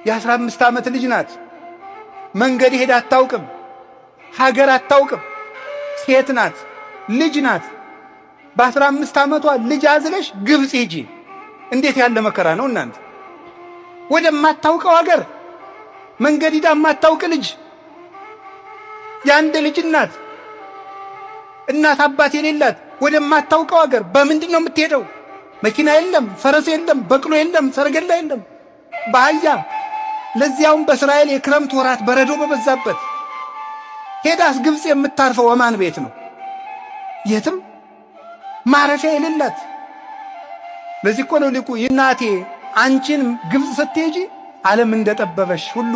የ15 ዓመት ልጅ ናት። መንገድ ሄዳ አታውቅም፣ ሀገር አታውቅም። ሴት ናት፣ ልጅ ናት። በ15 ዓመቷ ልጅ አዝለሽ ግብፅ ሂጂ። እንዴት ያለ መከራ ነው እናንተ! ወደማታውቀው ሀገር መንገድ ሄዳ የማታውቅ ልጅ፣ የአንድ ልጅ እናት አባት የሌላት ወደማታውቀው ሀገር በምንድን ነው የምትሄደው? መኪና የለም፣ ፈረስ የለም፣ በቅሎ የለም፣ ሰረገላ የለም፣ በአህያ ለዚያውም በእስራኤል የክረምት ወራት በረዶ በበዛበት ሄዳስ ግብፅ የምታርፈው ወማን ቤት ነው? የትም ማረፊያ የሌላት። ለዚህ እኮ ነው ሊቁ እናቴ አንቺን ግብፅ ስትሄጂ ዓለም እንደጠበበሽ ሁሉ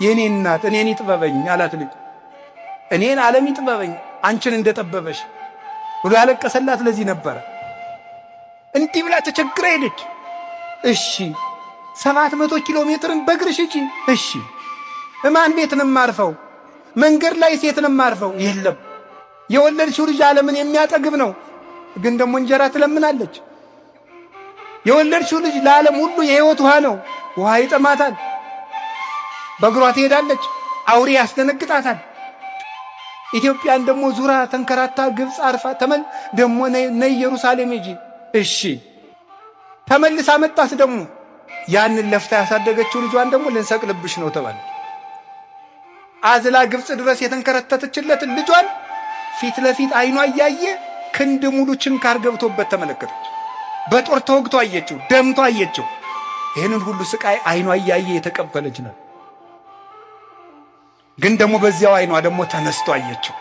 የኔ እናት እኔን ይጥበበኝ አላት ሊቁ። እኔን ዓለም ይጥበበኝ አንቺን እንደጠበበሽ ብሎ ያለቀሰላት ለዚህ ነበረ። እንዲህ ብላ ተቸግራ ሄደች። እሺ 700 ኪሎ ሜትርን በእግርሽ ሂጂ። እሺ እማን ቤት ነው የማርፈው? መንገድ ላይ ሴት ነው የማርፈው? የለም። የወለድሽው ልጅ ዓለምን የሚያጠግብ ነው፣ ግን ደግሞ እንጀራ ትለምናለች። የወለድሽው ልጅ ለዓለም ሁሉ የሕይወት ውሃ ነው፣ ውሃ ይጠማታል። በእግሯ ትሄዳለች፣ አውሬ ያስደነግጣታል። ኢትዮጵያን ደግሞ ዙራ ተንከራታ ግብፅ አርፋ ደግሞ ነይ ኢየሩሳሌም ሂጂ። እሺ ተመልሳ መጣስ ደግሞ ያንን ለፍታ ያሳደገችው ልጇን ደግሞ ልንሰቅልብሽ ነው ተባለ። አዝላ ግብፅ ድረስ የተንከረተተችለትን ልጇን ፊት ለፊት አይኗ እያየ ክንድ ሙሉ ችንካር ገብቶበት ተመለከተች። በጦር ተወግቶ አየችው፣ ደምቶ አየችው። ይህንን ሁሉ ስቃይ አይኗ እያየ የተቀበለች ነው። ግን ደግሞ በዚያው አይኗ ደግሞ ተነስቶ አየችው።